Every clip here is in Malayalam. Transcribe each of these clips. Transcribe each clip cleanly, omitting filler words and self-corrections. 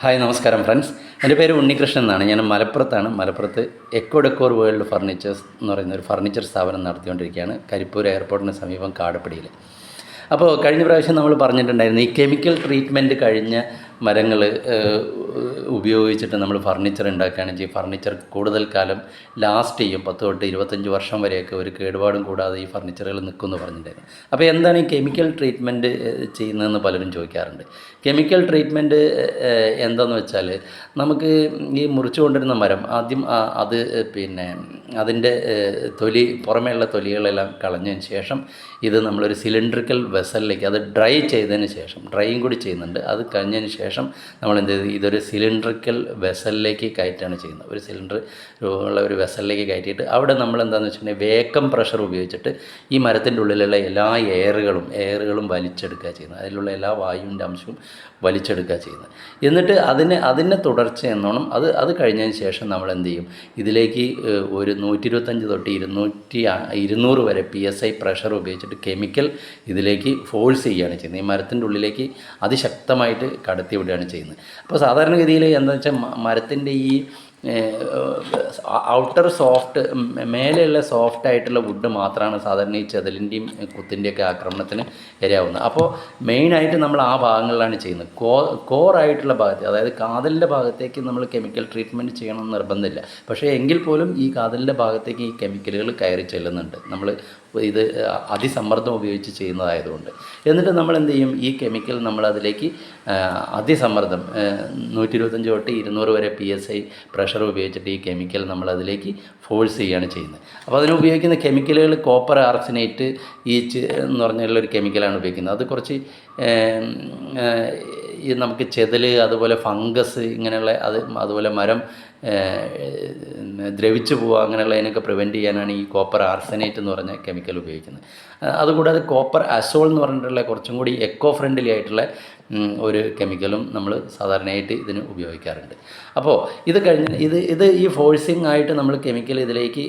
ഹായ് നമസ്കാരം ഫ്രണ്ട്സ്, എൻ്റെ പേര് ഉണ്ണികൃഷ്ണൻ എന്നാണ്. ഞാൻ മലപ്പുറത്ത് എക്കോ ഡെക്കോർ വേൾഡ് ഫർണിച്ചേഴ്സ് എന്ന് പറയുന്ന ഒരു ഫർണിച്ചർ സ്ഥാപനം നടത്തിക്കൊണ്ടിരിക്കുകയാണ്, കരിപ്പൂർ എയർപോർട്ടിന് സമീപം കാടപ്പടിയിൽ. അപ്പോൾ കഴിഞ്ഞ പ്രാവശ്യം നമ്മൾ പറഞ്ഞിട്ടുണ്ടായിരുന്നു, ഈ കെമിക്കൽ ട്രീറ്റ്മെൻറ്റ് കഴിഞ്ഞ മരങ്ങൾ ഉപയോഗിച്ചിട്ട് നമ്മൾ ഫർണിച്ചർ ഉണ്ടാക്കുകയാണെങ്കിൽ ഫർണിച്ചർ കൂടുതൽ കാലം ലാസ്റ്റ് ചെയ്യും. 10 തൊട്ട് 25 വർഷം വരെയൊക്കെ ഒരു കേടുപാടും കൂടാതെ ഈ ഫർണിച്ചറുകൾ നിൽക്കുമെന്ന് പറഞ്ഞിട്ടുണ്ടായിരുന്നു. അപ്പോൾ എന്താണ് ഈ കെമിക്കൽ ട്രീറ്റ്മെൻറ്റ് ചെയ്യുന്നതെന്ന് പലരും ചോദിക്കാറുണ്ട്. കെമിക്കൽ ട്രീറ്റ്മെൻറ്റ് എന്താണെന്ന് വെച്ചാൽ, നമുക്ക് ഈ മുറിച്ചു കൊണ്ടിരുന്ന മരം ആദ്യം അതിൻ്റെ പുറമേയുള്ള തൊലികളെല്ലാം കളഞ്ഞതിന് ശേഷം ഇത് നമ്മളൊരു സിലിണ്ടറിക്കൽ വെസലിലേക്ക്, അത് ഡ്രൈ ചെയ്തതിന് ശേഷം, ഡ്രൈയും കൂടി ചെയ്യുന്നുണ്ട്, അത് കഴിഞ്ഞതിന് ശേഷം നമ്മൾ എന്ത് ചെയ്തു, ഇതൊരു സിലിണ്ടറിക്കൽ വെസലിലേക്ക് കയറ്റാണ് ചെയ്യുന്നത്. ഒരു സിലിണ്ടർ ഉള്ള ഒരു വെസലിലേക്ക് കയറ്റിയിട്ട് അവിടെ നമ്മൾ എന്താണെന്ന് വെച്ചിട്ടുണ്ടെങ്കിൽ വേക്കം പ്രഷർ ഉപയോഗിച്ചിട്ട് ഈ മരത്തിൻ്റെ ഉള്ളിലുള്ള എല്ലാ എയറുകളും വലിച്ചെടുക്കുക ചെയ്യുന്നത്. അതിലുള്ള എല്ലാ വായുവിൻ്റെ അംശവും വലിച്ചെടുക്കുക ചെയ്യുന്നത്. എന്നിട്ട് അതിനെ തുടർച്ച എന്നോണം അത് കഴിഞ്ഞതിന് ശേഷം നമ്മൾ എന്ത് ചെയ്യും, ഇതിലേക്ക് ഒരു 125 തൊട്ട് 200 വരെ PSI പ്രഷർ ഉപയോഗിച്ചിട്ട് കെമിക്കൽ ഇതിലേക്ക് ഫോഴ്സ് ചെയ്യുകയാണ് ചെയ്യുന്നത്. ഈ മരത്തിൻ്റെ ഉള്ളിലേക്ക് അതിശക്തമായിട്ട് കടത്തി വിടുകയാണ് ചെയ്യുന്നത്. അപ്പോൾ സാധാരണഗതിയിൽ എന്താണെന്ന് വെച്ചാൽ, മരത്തിൻ്റെ ഈ ഔട്ടർ സോഫ്റ്റ്, മേലെയുള്ള സോഫ്റ്റായിട്ടുള്ള വുഡ് മാത്രമാണ് സാധാരണ ഈ ചെതലിൻ്റെയും കുത്തിൻ്റെയൊക്കെ ആക്രമണത്തിന് ഇരയാവുന്നത്. അപ്പോൾ മെയിനായിട്ട് നമ്മൾ ആ ഭാഗങ്ങളിലാണ് ചെയ്യുന്നത്. കോറായിട്ടുള്ള ഭാഗത്ത്, അതായത് കാതലിൻ്റെ ഭാഗത്തേക്ക് നമ്മൾ കെമിക്കൽ ട്രീറ്റ്മെൻറ്റ് ചെയ്യണമെന്ന് നിർബന്ധമില്ല. പക്ഷേ എങ്കിൽ പോലും ഈ കാതലിൻ്റെ ഭാഗത്തേക്ക് ഈ കെമിക്കലുകൾ കയറി ചെല്ലുന്നുണ്ട്, നമ്മൾ ഇത് അതിസമ്മർദ്ദം ഉപയോഗിച്ച് ചെയ്യുന്നതായതുകൊണ്ട്. എന്നിട്ട് നമ്മൾ എന്ത് ചെയ്യും, ഈ കെമിക്കൽ നമ്മളതിലേക്ക് അതിസമ്മർദ്ദം 125 തൊട്ട് 200 വരെ PSI പ്രഷർ ഉപയോഗിച്ചിട്ട് ഈ കെമിക്കൽ നമ്മളതിലേക്ക് ഫോഴ്സ് ചെയ്യുകയാണ് ചെയ്യുന്നത്. അപ്പോൾ അതിന് ഉപയോഗിക്കുന്ന കെമിക്കലുകൾ കോപ്പർ ആർസനേറ്റ് എന്ന് പറഞ്ഞുള്ളൊരു കെമിക്കലാണ് ഉപയോഗിക്കുന്നത്. അത് കുറച്ച് ഈ നമുക്ക് ചെതൽ, അതുപോലെ ഫംഗസ്, ഇങ്ങനെയുള്ള അതുപോലെ മരം ദ്രവിച്ചു പോവുക, അങ്ങനെയുള്ളതിനൊക്കെ പ്രിവെൻറ്റ് ചെയ്യാനാണ് ഈ കോപ്പർ ആർസനേറ്റ് എന്ന് പറഞ്ഞ കെമിക്കൽ ഉപയോഗിക്കുന്നത്. അതുകൂടാതെ കോപ്പർ അസോൾ എന്ന് പറഞ്ഞിട്ടുള്ള കുറച്ചും കൂടി എക്കോ ഫ്രണ്ട്ലി ആയിട്ടുള്ള ഒരു കെമിക്കലും നമ്മൾ സാധാരണയായിട്ട് ഇതിന് ഉപയോഗിക്കാറുണ്ട്. അപ്പോൾ ഇത് കഴിഞ്ഞ് ഈ ഫോഴ്സിങ് ആയിട്ട് നമ്മൾ കെമിക്കൽ ഇതിലേക്ക്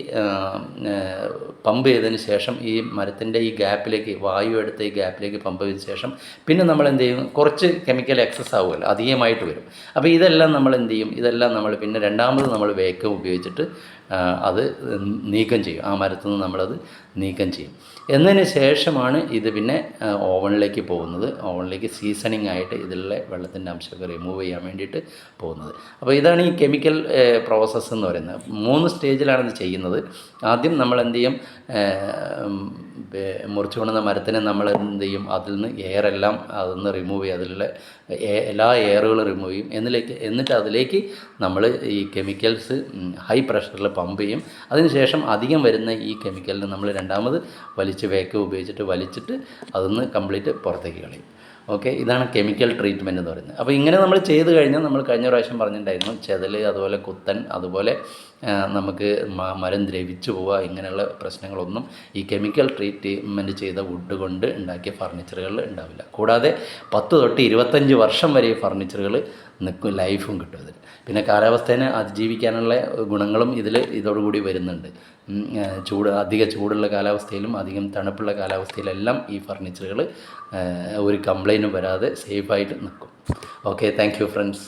പമ്പ് ചെയ്തതിന് ശേഷം ഈ മരത്തിൻ്റെ ഈ ഗ്യാപ്പിലേക്ക്, വായു എടുത്ത് ഈ ഗ്യാപ്പിലേക്ക് പമ്പ് ചെയ്തതിന് ശേഷം പിന്നെ നമ്മൾ എന്ത് ചെയ്യും, കുറച്ച് കെമിക്കൽ എക്സസ് ആവുമല്ലോ, അധികമായിട്ട് വരും. അപ്പോൾ ഇതെല്ലാം നമ്മൾ എന്ത് ചെയ്യും, നമ്മൾ പിന്നെ രണ്ടാമത് നമ്മൾ വേക്കം ഉപയോഗിച്ചിട്ട് അത് നീക്കം ചെയ്യും. ആ മരത്തിൽ നിന്ന് നമ്മളത് നീക്കം ചെയ്യും. എന്നതിന് ശേഷമാണ് ഇത് പിന്നെ ഓവനിലേക്ക് പോകുന്നത്. ഓവനിലേക്ക് സീസണിങ് ആയിട്ട് ഇതിലുള്ള വെള്ളത്തിൻ്റെ അംശമൊക്കെ റിമൂവ് ചെയ്യാൻ വേണ്ടിയിട്ട് പോകുന്നത്. അപ്പോൾ ഇതാണ് ഈ കെമിക്കൽ പ്രോസസ്സ് എന്ന് പറയുന്നത്. 3 സ്റ്റേജിലാണ് ഇത് ചെയ്യുന്നത്. ആദ്യം നമ്മൾ എന്ത് ചെയ്യും, മുറിച്ചു കൊണ്ടുവന്ന മരത്തിനെ നമ്മൾ എന്ത് ചെയ്യും, അതിൽ നിന്ന് എയറെല്ലാം അതൊന്ന് റിമൂവ് ചെയ്യും, അതിലുള്ള എല്ലാ എയറുകളും റിമൂവ് ചെയ്യും. എന്നിട്ട് അതിലേക്ക് നമ്മൾ ഈ കെമിക്കൽസ് ഹൈ പ്രഷറിൽ പമ്പ് ചെയ്യും. അതിനുശേഷം അധികം വരുന്ന ഈ കെമിക്കലിന് നമ്മൾ രണ്ടാമത് വേക്കം ഉപയോഗിച്ചിട്ട് വലിച്ചിട്ട് അതൊന്ന് കംപ്ലീറ്റ് പുറത്തേക്ക് കളയും. ഓക്കെ, ഇതാണ് കെമിക്കൽ ട്രീറ്റ്മെൻറ്റ് എന്ന് പറയുന്നത്. അപ്പോൾ ഇങ്ങനെ നമ്മൾ ചെയ്ത് കഴിഞ്ഞാൽ, നമ്മൾ കഴിഞ്ഞ പ്രാവശ്യം പറഞ്ഞിട്ടുണ്ടായിരുന്നു, ചെതൽ, അതുപോലെ കുത്തൻ, അതുപോലെ നമുക്ക് മരം ദ്രവിച്ചു പോവുക, ഇങ്ങനെയുള്ള പ്രശ്നങ്ങളൊന്നും ഈ കെമിക്കൽ ട്രീറ്റ്മെൻറ്റ് ചെയ്ത വുഡ് കൊണ്ട് ഉണ്ടാക്കിയ ഫർണിച്ചറുകളിൽ ഉണ്ടാവില്ല. കൂടാതെ 10 തൊട്ട് 25 വർഷം വരെ ഈ ഫർണിച്ചറുകൾ നിൽക്കും, ലൈഫും കിട്ടും അതിന്. പിന്നെ കാലാവസ്ഥേനെ അതിജീവിക്കാനുള്ള ഗുണങ്ങളും ഇതോടുകൂടി വരുന്നുണ്ട്. അധിക ചൂടുള്ള കാലാവസ്ഥയിലും അധികം തണുപ്പുള്ള കാലാവസ്ഥയിലെല്ലാം ഈ ഫർണിച്ചറുകൾ ഒരു കംപ്ലൈൻറ്റും വരാതെ സേഫായിട്ട് നിൽക്കും. Okay, thank you friends.